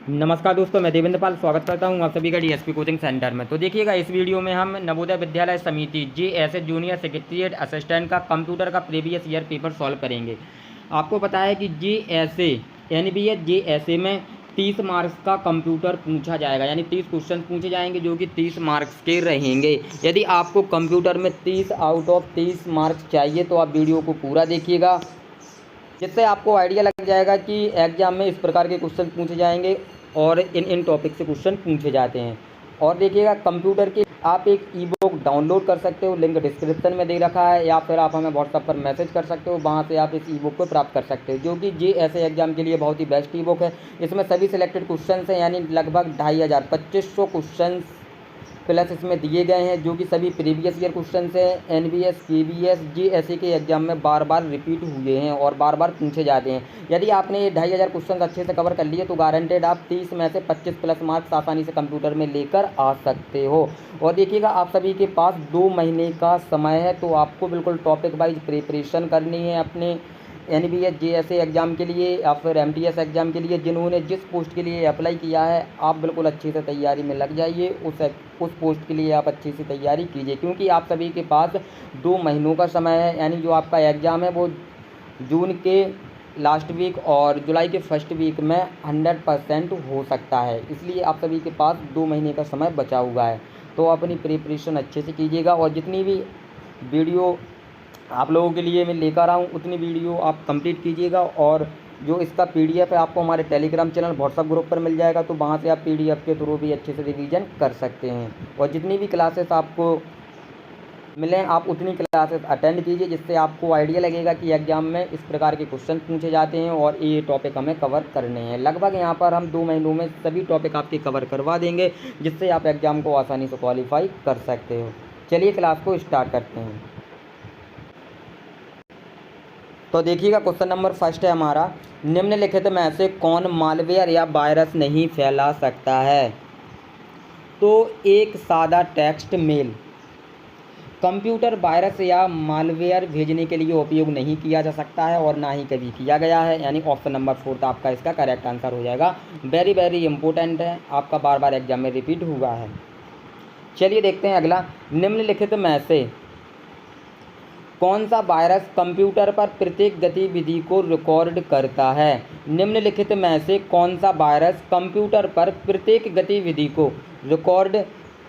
नमस्कार दोस्तों, मैं देवेंद्र पाल स्वागत करता हूं आप सभी का डीएसपी कोचिंग सेंटर में। तो देखिएगा, इस वीडियो में हम नवोदय विद्यालय समिति जेएसए जूनियर सेक्रेटरीट असिस्टेंट का कंप्यूटर का प्रीवियस ईयर पेपर सॉल्व करेंगे। आपको पता है कि जेएसए एनबीएस जेएसए में 30 मार्क्स का कंप्यूटर पूछा जाएगा, यानी 30 क्वेश्चन पूछे जाएंगे जो कि 30 मार्क्स के रहेंगे। यदि आपको कंप्यूटर में 30 आउट ऑफ 30 मार्क्स चाहिए तो आप वीडियो को पूरा देखिएगा, जिससे आपको आइडिया लग जाएगा कि एग्जाम में इस प्रकार के क्वेश्चन पूछे जाएंगे और इन टॉपिक से क्वेश्चन पूछे जाते हैं। और देखिएगा, कंप्यूटर के आप एक ई बुक डाउनलोड कर सकते हो, लिंक डिस्क्रिप्शन में दे रखा है, या फिर आप हमें व्हाट्सएप पर मैसेज कर सकते हो, वहाँ से आप इस ई बुक को प्राप्त कर सकते हो, जो कि जेएसए एग्जाम के लिए बहुत ही बेस्ट ई बुक है। इसमें सभी सिलेक्टेड क्वेश्चन हैं, यानी लगभग 2500 क्वेश्चन प्लस इसमें दिए गए हैं, जो कि सभी प्रीवियस ईयर क्वेश्चन हैं। एनबीएस केबीएस जेएसए के एग्जाम में बार बार रिपीट हुए हैं और बार बार पूछे जाते हैं। यदि आपने ये 2500 क्वेश्चन अच्छे से कवर कर लिए तो गारंटेड आप 30 में से 25 प्लस मार्क्स आसानी से कंप्यूटर में लेकर आ सकते हो। और देखिएगा, आप सभी के पास 2 महीने का समय है, तो आपको बिल्कुल टॉपिक वाइज प्रिपरेशन करनी है अपने एनबीएस जेएसए एग्ज़ाम के लिए या फिर एमटीएस एग्ज़ाम के लिए। जिन्होंने जिस पोस्ट के लिए अप्लाई किया है, आप बिल्कुल अच्छे से तैयारी में लग जाइए। उस पोस्ट के लिए आप अच्छी सी तैयारी कीजिए, क्योंकि आप सभी के पास 2 महीनों का समय है। यानी जो आपका एग्ज़ाम है वो जून के लास्ट वीक और जुलाई के फर्स्ट वीक में 100% हो सकता है, इसलिए आप सभी के पास 2 महीने का समय बचा हुआ है। तो अपनी प्रिपरेशन अच्छे से कीजिएगा और जितनी भी वीडियो आप लोगों के लिए मैं लेकर आऊँ उतनी वीडियो आप कंप्लीट कीजिएगा। और जो इसका पीडीएफ है आपको हमारे टेलीग्राम चैनल व्हाट्सएप ग्रुप पर मिल जाएगा, तो वहाँ से आप पीडीएफ के थ्रू भी अच्छे से रिवीजन कर सकते हैं। और जितनी भी क्लासेस आपको मिलें आप उतनी क्लासेस अटेंड कीजिए, जिससे आपको आइडिया लगेगा कि एग्जाम में इस प्रकार के क्वेश्चन पूछे जाते हैं और ये टॉपिक हमें कवर करने हैं। लगभग यहाँ पर हम 2 महीनों में सभी टॉपिक आपके कवर करवा देंगे, जिससे आप एग्ज़ाम को आसानी से क्वालिफाई कर सकते हो। चलिए क्लास को स्टार्ट करते हैं। तो देखिएगा, क्वेश्चन नंबर फर्स्ट है हमारा, निम्नलिखित में से कौन मालवेयर या वायरस नहीं फैला सकता है? तो एक सादा टेक्स्ट मेल। कंप्यूटर वायरस या मालवेयर भेजने के लिए उपयोग नहीं किया जा सकता है और ना ही कभी किया गया है, यानी ऑप्शन नंबर 4 आपका इसका करेक्ट आंसर हो जाएगा। वेरी वेरी इंपॉर्टेंट है, आपका बार बार एग्जाम में रिपीट हुआ है। चलिए देखते हैं अगला, निम्नलिखित में से कौन सा वायरस कंप्यूटर पर प्रत्येक गतिविधि को रिकॉर्ड करता है? निम्नलिखित में से कौन सा वायरस कंप्यूटर पर प्रत्येक गतिविधि को रिकॉर्ड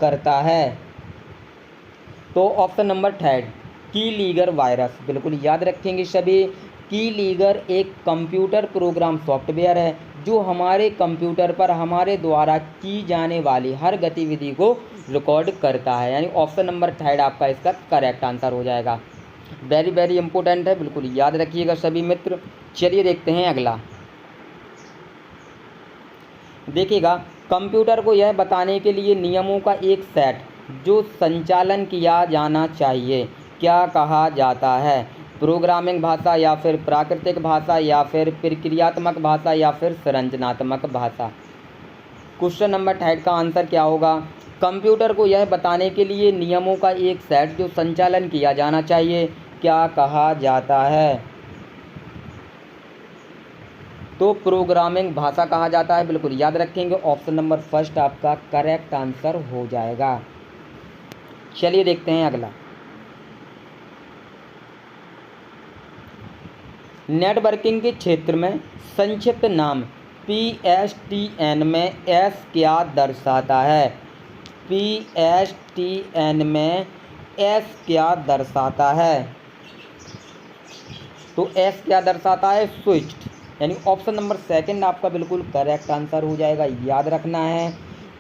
करता है? तो ऑप्शन नंबर 3 कीलीगर वायरस। बिल्कुल याद रखेंगे सभी, कीलीगर एक कंप्यूटर प्रोग्राम सॉफ्टवेयर है जो हमारे कंप्यूटर पर हमारे द्वारा की जाने वाली हर गतिविधि को रिकॉर्ड करता है, यानी ऑप्शन नंबर 3 आपका इसका करेक्ट आंसर हो जाएगा। वेरी वेरी इंपॉर्टेंट है, बिल्कुल याद रखिएगा सभी मित्र। चलिए देखते हैं अगला। देखिएगा, कंप्यूटर को यह बताने के लिए नियमों का एक सेट जो संचालन किया जाना चाहिए क्या कहा जाता है? प्रोग्रामिंग भाषा या फिर प्राकृतिक भाषा या फिर प्रक्रियात्मक भाषा या फिर संरचनात्मक भाषा? क्वेश्चन नंबर 3 का आंसर क्या होगा? कंप्यूटर को यह बताने के लिए नियमों का एक सेट जो संचालन किया जाना चाहिए क्या कहा जाता है? तो प्रोग्रामिंग भाषा कहा जाता है, बिल्कुल याद रखेंगे। ऑप्शन नंबर 1 आपका करेक्ट आंसर हो जाएगा। चलिए देखते हैं अगला। नेटवर्किंग के क्षेत्र में संक्षिप्त नाम PSTN में S क्या दर्शाता है? PSTN में S क्या दर्शाता है? तो S क्या दर्शाता है? स्विच्ड, यानी ऑप्शन नंबर 2 आपका बिल्कुल करेक्ट आंसर हो जाएगा। याद रखना है,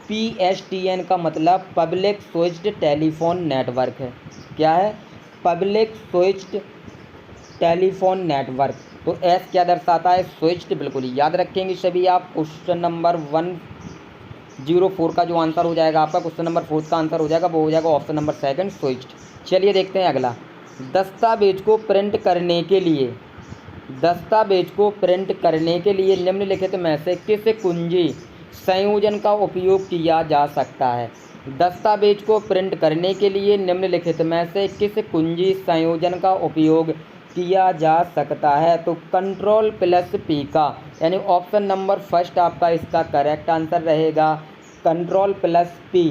PSTN का मतलब पब्लिक स्विच्ड टेलीफोन नेटवर्क है। क्या है? Public switched telephone network. तो S क्या दर्शाता है? स्विच्ड, बिल्कुल याद रखेंगे सभी आप। क्वेश्चन नंबर 104 का जो आंसर हो जाएगा आपका, क्वेश्चन नंबर 4 का आंसर हो जाएगा, वो हो जाएगा ऑप्शन नंबर 2 स्विच्ड। चलिए देखते हैं अगला। दस्तावेज को प्रिंट करने के लिए निम्नलिखित में से किस कुंजी संयोजन का उपयोग किया जा सकता है? दस्तावेज को प्रिंट करने के लिए निम्नलिखित में से किस कुंजी संयोजन का उपयोग किया जा सकता है। तो कंट्रोल प्लस पी का यानी ऑप्शन नंबर फर्स्ट आपका इसका करेक्ट आंसर रहेगा। कंट्रोल प्लस पी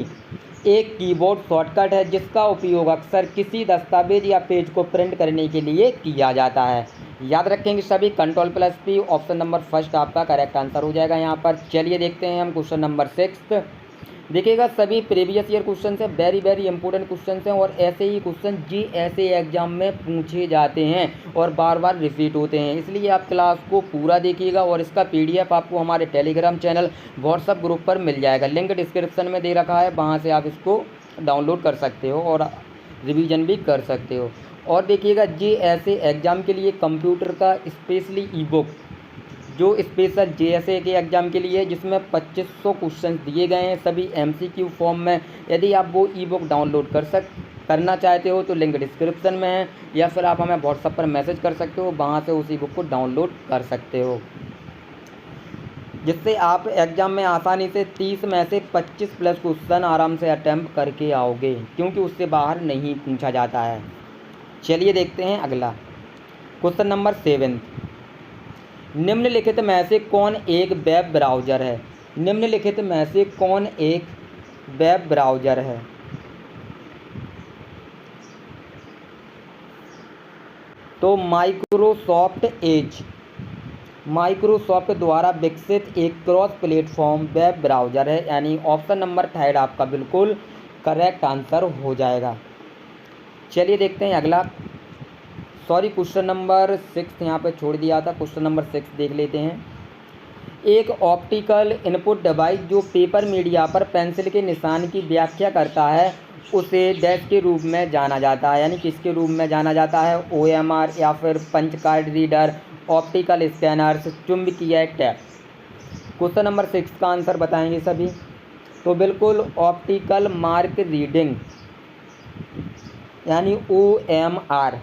एक कीबोर्ड शॉर्टकट है जिसका उपयोग अक्सर किसी दस्तावेज या पेज को प्रिंट करने के लिए किया जाता है। याद रखेंगे सभी, control plus P option number first आपका करेक्ट आंसर हो जाएगा यहाँ पर। चलिए देखते हैं हम क्वेश्चन नंबर 6। देखिएगा सभी प्रीवियस ईयर क्वेश्चन है, वेरी वेरी इंपॉर्टेंट क्वेश्चन हैं और ऐसे ही क्वेश्चन ऐसे एग्जाम में पूछे जाते हैं और बार बार रिपीट होते हैं, इसलिए आप क्लास को पूरा देखिएगा। और इसका पीडीएफ आपको हमारे टेलीग्राम चैनल व्हाट्सएप ग्रुप पर मिल जाएगा, लिंक डिस्क्रिप्शन में दे रखा है, वहाँ से आप इसको डाउनलोड कर सकते हो और रिवीजन भी कर सकते हो। और देखिएगा ऐसे एग्ज़ाम के लिए कंप्यूटर का स्पेशली ई बुक जो स्पेशल जेएसए के एग्ज़ाम के लिए, जिसमें 2500 क्वेश्चन दिए गए हैं सभी एमसीक्यू फॉर्म में। यदि आप वो ई बुक डाउनलोड करना चाहते हो तो लिंक डिस्क्रिप्शन में है, या फिर आप हमें व्हाट्सएप पर मैसेज कर सकते हो, वहाँ से उस ई बुक को डाउनलोड कर सकते हो, जिससे आप एग्ज़ाम में आसानी से 30 में से 25 प्लस क्वेश्चन आराम से अटैम्प्ट करके आओगे, क्योंकि उससे बाहर नहीं पूछा जाता है। चलिए देखते हैं अगला क्वेश्चन नंबर 7। निम्नलिखित में से कौन एक वेब ब्राउज़र है? निम्नलिखित में से कौन एक वेब ब्राउज़र है? तो माइक्रोसॉफ्ट द्वारा विकसित एक क्रॉस प्लेटफॉर्म वेब ब्राउज़र है, यानी ऑप्शन नंबर थर्ड आपका बिल्कुल करेक्ट आंसर हो जाएगा। चलिए देखते हैं अगला, क्वेश्चन नंबर 6 यहाँ पे छोड़ दिया था, क्वेश्चन नंबर 6 देख लेते हैं। एक ऑप्टिकल इनपुट डिवाइस जो पेपर मीडिया पर पेंसिल के निशान की व्याख्या करता है उसे डैश के रूप में जाना जाता है, यानी किसके रूप में जाना जाता है? ओएमआर या फिर punch card reader, optical scanners, चुंबकीय टैप। क्वेश्चन नंबर 6 का आंसर बताएंगे सभी। तो बिल्कुल ऑप्टिकल मार्क रीडिंग यानी OMR,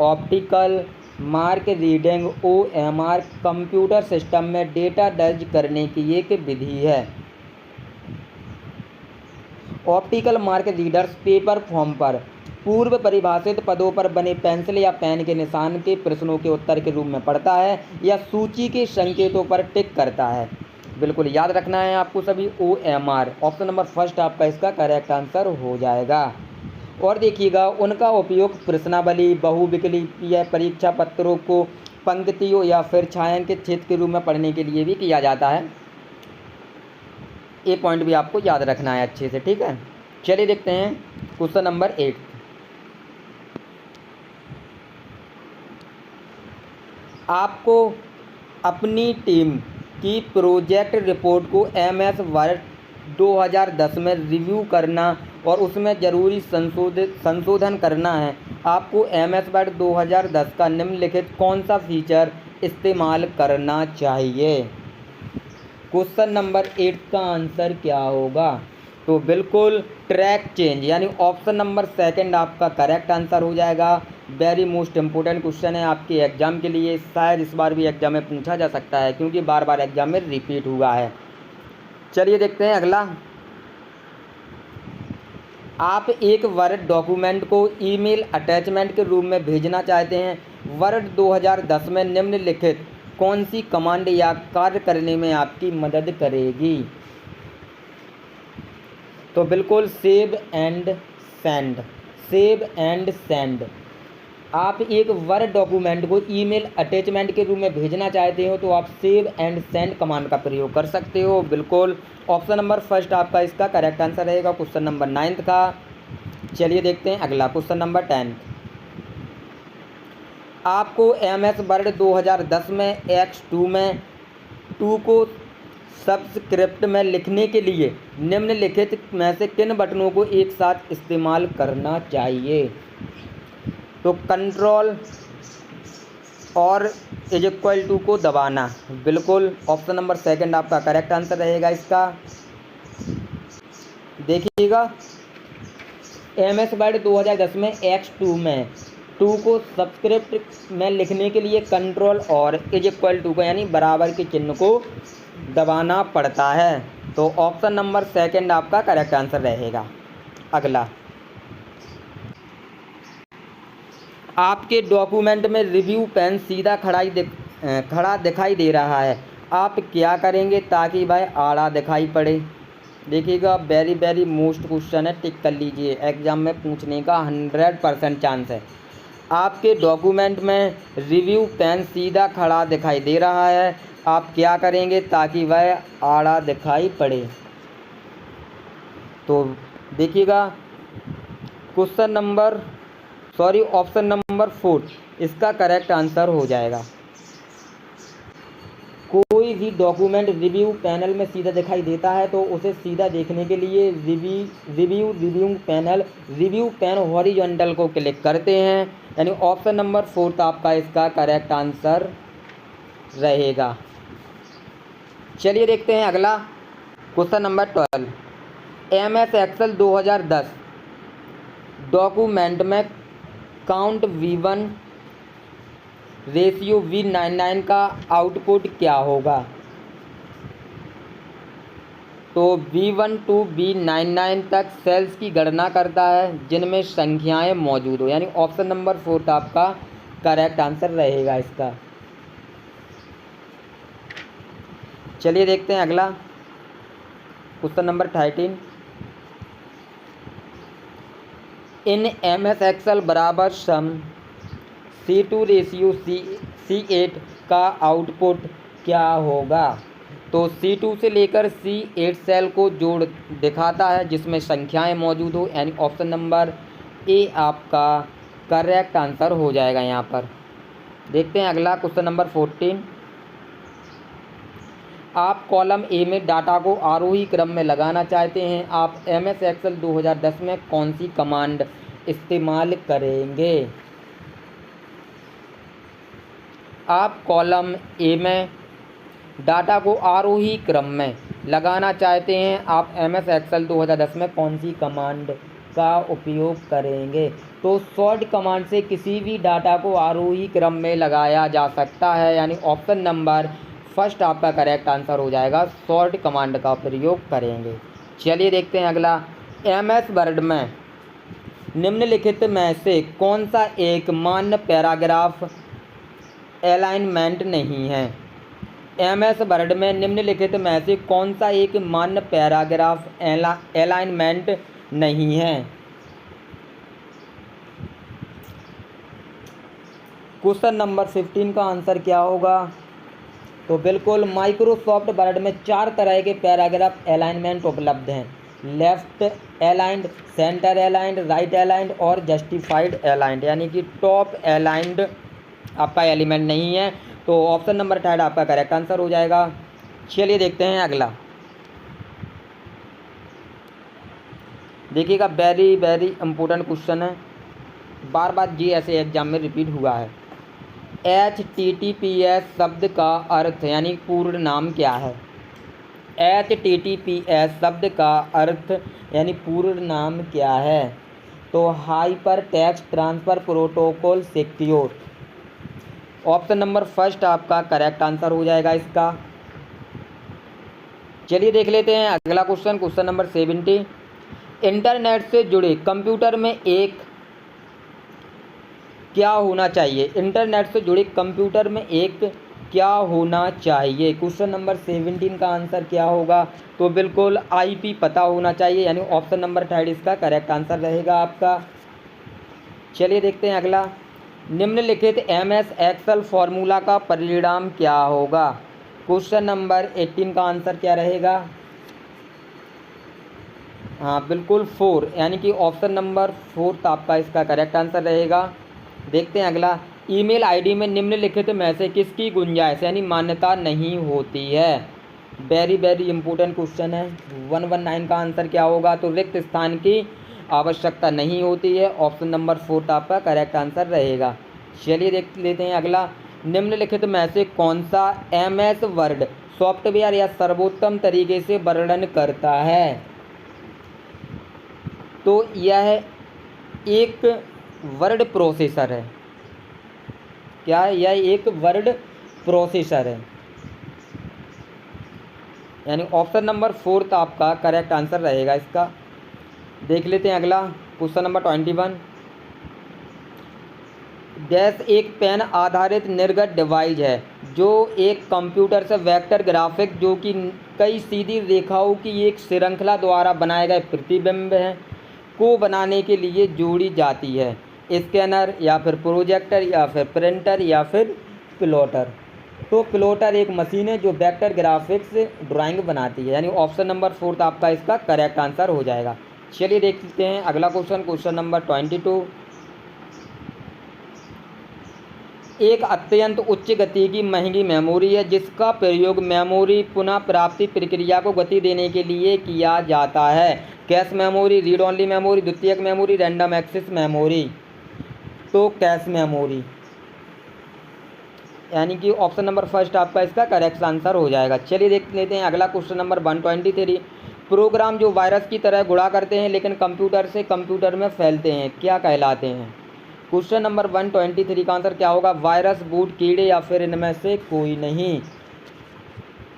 optical mark reading OMR computer system में डेटा दर्ज करने की एक विधि है। Optical mark readers paper form पर पूर्व परिभाषित पदों पर बने पेंसिल या पेन के निशान के प्रश्नों के उत्तर के रूप में पढ़ता है या सूची के संकेतों पर टिक करता है। बिल्कुल याद रखना है आपको सभी, ओएमआर ऑप्शन नंबर फर्स्ट आपका इसका करेक्ट आंसर हो जाएगा। और देखिएगा उनका उपयोग प्रश्नावली, बहुविकल्पीय परीक्षा पत्रों को पंक्तियों या फिर छायांकित क्षेत्र के रूप में पढ़ने के लिए भी किया जाता है। ये पॉइंट भी आपको याद रखना है अच्छे से, ठीक है। चलिए देखते हैं क्वेश्चन नंबर 8। आपको अपनी टीम की प्रोजेक्ट रिपोर्ट को एमएस वर्ड 2010 में रिव्यू करना और उसमें ज़रूरी संशोधन करना है। आपको एमएस वर्ड 2010 का निम्नलिखित कौन सा फीचर इस्तेमाल करना चाहिए? क्वेश्चन नंबर 8 का आंसर क्या होगा? तो बिल्कुल ट्रैक चेंज, यानी ऑप्शन नंबर सेकंड आपका करेक्ट आंसर हो जाएगा। वेरी मोस्ट इम्पोर्टेंट क्वेश्चन है आपके एग्जाम के लिए, शायद इस बार भी एग्जाम में पूछा जा सकता है क्योंकि बार बार एग्जाम में रिपीट हुआ है। चलिए देखते हैं अगला। आप एक वर्ड डॉक्यूमेंट को ईमेल अटैचमेंट के रूप में भेजना चाहते हैं। वर्ड 2010 में निम्नलिखित कौन सी कमांड या कार्य करने में आपकी मदद करेगी? तो बिल्कुल save and send. Save and send. आप एक वर्ड डॉक्यूमेंट को ईमेल अटैचमेंट के रूप में भेजना चाहते हो तो आप सेव एंड सेंड कमांड का प्रयोग कर सकते हो। बिल्कुल ऑप्शन नंबर फर्स्ट आपका इसका करेक्ट आंसर रहेगा क्वेश्चन नंबर 9 का। चलिए देखते हैं अगला क्वेश्चन नंबर 10। आपको एमएस वर्ड 2010 में X2 में 2 को सबस्क्रिप्ट में लिखने के लिए निम्नलिखित में से किन बटनों को एक साथ इस्तेमाल करना चाहिए? तो कंट्रोल और =2 को दबाना। बिल्कुल ऑप्शन नंबर सेकंड आपका करेक्ट आंसर रहेगा इसका। देखिएगा एमएस वर्ड 2010 में X2 में 2 को सबस्क्रिप्ट में लिखने के लिए कंट्रोल और =2 को यानी बराबर के चिन्ह को दबाना पड़ता है। तो ऑप्शन नंबर सेकंड आपका करेक्ट आंसर रहेगा। अगला आपके डॉक्यूमेंट में रिव्यू पेन सीधा खड़ा दिखाई दे रहा है, आप क्या करेंगे ताकि वह आड़ा दिखाई पड़े। देखिएगा, वेरी वेरी मोस्ट क्वेश्चन है, टिक कर लीजिए, एग्जाम में पूछने का 100% चांस है। आपके डॉक्यूमेंट में रिव्यू पेन सीधा खड़ा दिखाई दे रहा है, आप क्या करेंगे ताकि वह आड़ा दिखाई पड़े। तो देखिएगा, ऑप्शन नंबर 4 इसका करेक्ट आंसर हो जाएगा। कोई भी डॉक्यूमेंट रिव्यू पैनल में सीधा दिखाई देता है तो उसे सीधा देखने के लिए रिव्यू पेन हॉरिजॉन्टल को क्लिक करते हैं, यानी ऑप्शन नंबर 4 आपका इसका करेक्ट आंसर रहेगा। चलिए देखते हैं अगला question number 12। MS Excel 2010 document में काउंट V1 रेशियो V99 का आउटपुट क्या होगा। तो V1 to V99 तक सेल्स की गणना करता है जिनमें संख्याएं मौजूद हो, यानी ऑप्शन नंबर 4 आपका करेक्ट आंसर रहेगा इसका। चलिए देखते हैं अगला क्वेश्चन नंबर 13। इन MS एक्सेल बराबर सम C2 रेशियो C8 का आउटपुट क्या होगा। तो C2 से लेकर C8 सेल को जोड़ दिखाता है जिसमें संख्याएं मौजूद हो, यानी ऑप्शन नंबर ए आपका करेक्ट आंसर हो जाएगा यहाँ पर। देखते हैं अगला क्वेश्चन नंबर 14। आप कॉलम ए में डाटा को आरोही क्रम में लगाना चाहते हैं, आप MS एक्सेल 2010 में कौन सी कमांड इस्तेमाल करेंगे। आप कॉलम ए में डाटा को आरोही क्रम में लगाना चाहते हैं, आप MS एक्सेल 2010 में कौन सी कमांड का उपयोग करेंगे। तो सॉर्ट कमांड से किसी भी डाटा को आरोही क्रम में लगाया जा सकता है, यानी ऑप्शन नंबर फर्स्ट आपका करेक्ट आंसर हो जाएगा, सॉर्ट कमांड का प्रयोग करेंगे। चलिए देखते हैं अगला। MS वर्ड में निम्नलिखित में से कौन सा एक मान्य पैराग्राफ अलाइनमेंट नहीं है। MS वर्ड में निम्नलिखित में से कौन सा एक मान्य पैराग्राफ अलाइनमेंट नहीं है। क्वेश्चन नंबर 15 का आंसर क्या होगा। तो बिल्कुल, माइक्रोसॉफ्ट वर्ड में 4 तरह के पैराग्राफ अलाइनमेंट उपलब्ध हैं, left aligned, centre aligned, right aligned और जस्टिफाइड अलाइंड, यानी कि टॉप अलाइंड आपका एलिमेंट नहीं है। तो ऑप्शन नंबर 3 आपका करेक्ट आंसर हो जाएगा। चलिए देखते हैं अगला। देखिएगा, वेरी वेरी इंपॉर्टेंट क्वेश्चन है, बार बार जी ऐसे एग्जाम में रिपीट हुआ है। HTTPS शब्द का अर्थ यानी पूर्ण नाम क्या है। HTTPS शब्द का अर्थ यानी पूर्ण नाम क्या है। तो hyper text transfer protocol secure, option number first आपका करेक्ट आंसर हो जाएगा इसका। चलिए देख लेते हैं अगला क्वेश्चन, क्वेश्चन नंबर 70। इंटरनेट से जुड़े कंप्यूटर में एक क्या होना चाहिए। इंटरनेट से जुड़े कंप्यूटर में एक क्या होना चाहिए। क्वेश्चन नंबर 17 का आंसर क्या होगा। तो बिल्कुल IP पता होना चाहिए, यानी ऑप्शन नंबर 3 इसका करेक्ट आंसर रहेगा आपका। चलिए देखते हैं अगला। निम्नलिखित MS एक्सेल फॉर्मूला का परिणाम क्या होगा। क्वेश्चन नंबर 18 का आंसर क्या रहेगा। हाँ बिल्कुल 4, यानी कि ऑप्शन नंबर 4 आपका इसका करेक्ट आंसर रहेगा। देखते हैं अगला। ईमेल आईडी में निम्नलिखित में से किसकी गुंजाइश यानी मान्यता नहीं होती है। वेरी वेरी इंपॉर्टेंट क्वेश्चन है। 119 का आंसर क्या होगा। तो रिक्त स्थान की आवश्यकता नहीं होती है, ऑप्शन नंबर 4 आपका करेक्ट आंसर रहेगा। चलिए देख लेते हैं अगला। निम्नलिखित में से कौन सा MS वर्ड सॉफ्टवेयर या सर्वोत्तम तरीके से वर्णन करता है। तो यह एक वर्ड प्रोसेसर है। क्या है, यह एक वर्ड प्रोसेसर है, यानी ऑप्शन नंबर 4 आपका करेक्ट आंसर रहेगा इसका। देख लेते हैं अगला क्वेश्चन नंबर 21। डैश एक पेन आधारित निर्गत डिवाइस है जो एक कंप्यूटर से वेक्टर ग्राफिक जो कि कई सीधी रेखाओं की एक श्रृंखला द्वारा बनाए गए प्रतिबिंब हैं को बनाने के लिए जोड़ी जाती है। स्कैनर या फिर प्रोजेक्टर या फिर प्रिंटर या फिर प्लॉटर। तो प्लॉटर एक मशीन है जो वेक्टर ग्राफिक्स ड्राइंग बनाती है, यानी ऑप्शन नंबर 4 आपका इसका करेक्ट आंसर हो जाएगा। चलिए देखते हैं अगला क्वेश्चन, क्वेश्चन नंबर 22। एक अत्यंत उच्च गति की महंगी मेमोरी है जिसका प्रयोग मेमोरी पुनः प्राप्ति प्रक्रिया को गति देने के लिए किया जाता है। Cache memory, read only memory, द्वितीयक मेमोरी, रैंडम एक्सेस मेमोरी। तो कैश मेमोरी, यानी कि ऑप्शन नंबर फर्स्ट आपका इसका करेक्ट आंसर हो जाएगा। चलिए देख लेते हैं अगला क्वेश्चन नंबर 123। प्रोग्राम जो वायरस की तरह गुणा करते हैं लेकिन कंप्यूटर से कंप्यूटर में फैलते हैं क्या कहलाते हैं? क्वेश्चन नंबर 123 का आंसर क्या होगा? वायरस, बूट, कीड़े या फिर इनमें से कोई नहीं।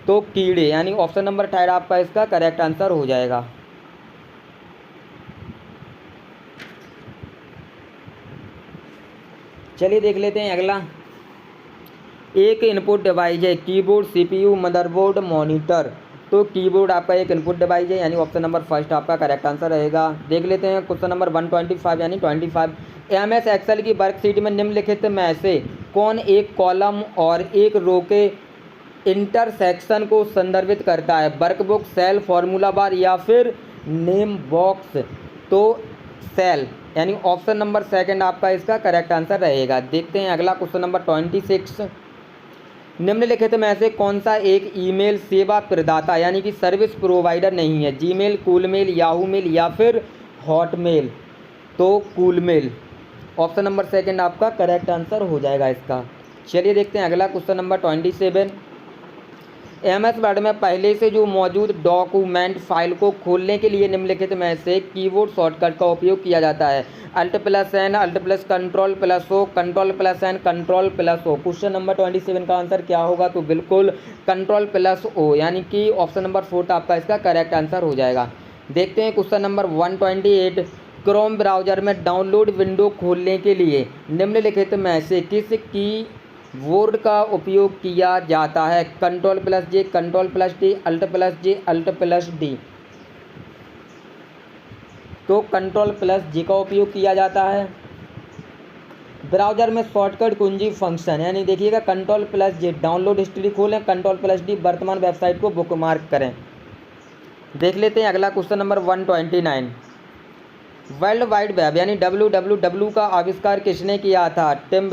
तो कीड़े, यानी ऑप्शन नंबर 3 आपका इसका करेक्ट आंसर हो जाएगा। चलिए देख लेते हैं अगला। एक इनपुट डिवाइस है कीबोर्ड, सीपीयू, मदरबोर्ड, मॉनिटर। तो कीबोर्ड आपका एक इनपुट डिवाइस है, यानी ऑप्शन नंबर फर्स्ट आपका करेक्ट आंसर रहेगा। देख लेते हैं क्वेश्चन नंबर 125 यानी 25। एमएस एक्सेल की वर्कशीट में निम्नलिखित में से कौन एक कॉलम और एक रो के इंटरसेक्शन को संदर्भित करता है? वर्कबुक, सेल, फॉर्मूला बार या फिर नेम बॉक्स। तो सेल, यानी ऑप्शन नंबर सेकंड आपका इसका करेक्ट आंसर रहेगा। देखते हैं अगला क्वेश्चन नंबर 26। निम्नलिखित में से कौन सा एक ईमेल सेवा प्रदाता यानी कि सर्विस प्रोवाइडर नहीं है? जीमेल, कूलमेल, याहू मेल या फिर हॉटमेल। तो कूलमेल, ऑप्शन नंबर सेकंड आपका करेक्ट आंसर हो जाएगा इसका। चलिए देखते हैं अगला क्वेश्चन नंबर 27। एमएस वर्ड में पहले से जो मौजूद डॉक्यूमेंट फाइल को खोलने के लिए निम्नलिखित में से कीबोर्ड शॉर्टकट का उपयोग किया जाता है? Alt+N, Alt+ Ctrl+O, Ctrl+N, Ctrl+O। Question number 27 का आंसर क्या होगा? तो बिल्कुल Ctrl+O, यानी कि ऑप्शन नंबर 4 आपका इसका करेक्ट आंसर हो जाएगा। देखते हैं क्वेश्चन नंबर 128। क्रोम ब्राउज़र में डाउनलोड विंडो खोलने के लिए निम्नलिखित में से किस कीबोर्ड का उपयोग किया जाता है? Ctrl+J, Ctrl+D, Alt+J, Alt+D। तो Ctrl+J का उपयोग किया जाता है। ब्राउज़र में शॉर्टकट कुंजी फंक्शन, यानी देखिएगा Ctrl+J डाउनलोड हिस्ट्री खोलें, Ctrl+D वर्तमान वेबसाइट को बुकमार्क करें। देख लेते हैं अगला question number 129। World wide web यानी WWW का आविष्कार किसने किया था? टिम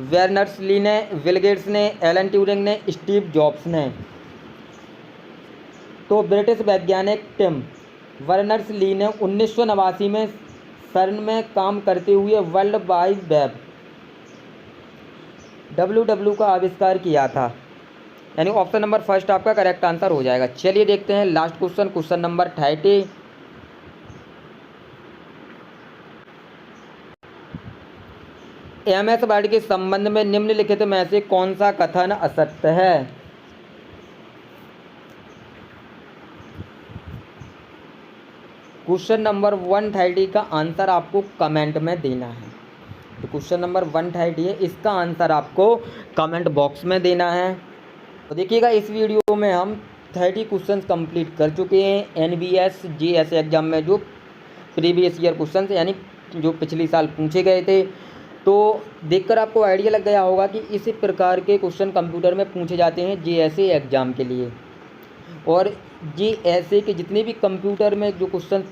बेर्नर्स-ली ने, बिल गेट्स ने, एलन ट्यूरिंग ने, स्टीव जॉब्स ने। तो ब्रिटिश वैज्ञानिक टिम बर्नर्स-ली ने 1989 में सर्न में काम करते हुए वर्ल्ड वाइड वेब WWW का आविष्कार किया था, यानी ऑप्शन नंबर फर्स्ट आपका करेक्ट आंसर हो जाएगा। चलिए देखते हैं last question, question number 30। MS word के संबंध में निम्नलिखित में से कौन सा कथन असत्य है? क्वेश्चन नंबर 130 का आंसर आपको कमेंट में देना है। तो क्वेश्चन नंबर 130 है, इसका आंसर आपको कमेंट बॉक्स में देना है। तो देखिएगा इस वीडियो में हम 30 क्वेश्चंस कंप्लीट कर चुके हैं NBS JS एग्जाम में जो प्रीवियस ईयर क्वेश्चंस यानी जो पिछले साल पूछे गए थे। तो देखकर आपको आइडिया लग गया होगा कि इसी प्रकार के क्वेश्चन कंप्यूटर में पूछे जाते हैं JSA एग्ज़ाम के लिए। और JSA के जितने भी कंप्यूटर में जो क्वेश्चन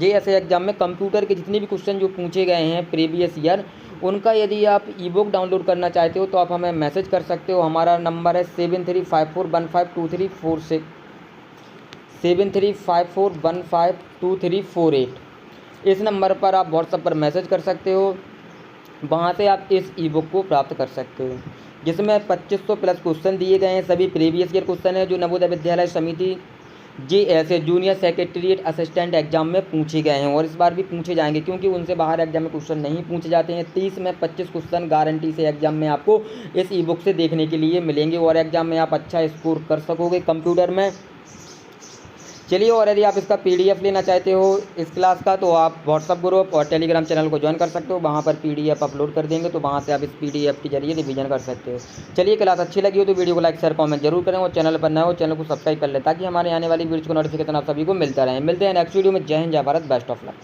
JSA एग्ज़ाम में कंप्यूटर के जितने भी क्वेश्चन जो पूछे गए हैं प्रीवियस ईयर, उनका यदि आप ई-बुक डाउनलोड करना चाहते हो तो आप हमें मैसेज कर सकते हो। हमारा नंबर है 7354152346 7354152348। इस नंबर पर आप व्हाट्सएप पर मैसेज कर सकते हो, वहाँ से आप इस ई-बुक को प्राप्त कर सकते हो, जिसमें 2500 प्लस क्वेश्चन दिए गए हैं। सभी प्रीवियस ईयर क्वेश्चन है जो नवोदय विद्यालय समिति JSA junior secretariat assistant exam में पूछे गए हैं और इस बार भी पूछे जाएंगे, क्योंकि उनसे बाहर एग्जाम में क्वेश्चन नहीं पूछे जाते हैं। 30 में 25 क्वेश्चन गारंटी से एग्जाम में आपको इस ई-बुक से देखने के लिए मिलेंगे और एग्जाम में आप अच्छा स्कोर कर सकोगे। कंप्यूटर में चलिए, और यदि आप इसका PDF लेना चाहते हो इस क्लास का, तो आप व्हाट्सअप ग्रुप और टेलीग्राम चैनल को ज्वाइन कर सकते हो। वहाँ पर PDF अपलोड कर देंगे, तो वहाँ से आप इस PDF के जरिए रिवीजन कर सकते हो। चलिए, क्लास अच्छी लगी हो तो वीडियो को लाइक शेयर कमेंट जरूर करें, और चैनल पर नए हो चैनल को सब्सक्राइब कर लें, ताकि हमारे आने वाली वीडियो को नोटिफिकेशन आप सभी को मिलता रहे। मिलते हैं नेक्स्ट वीडियो में। जय हिंद, जय भारत, बेस्ट ऑफ लक।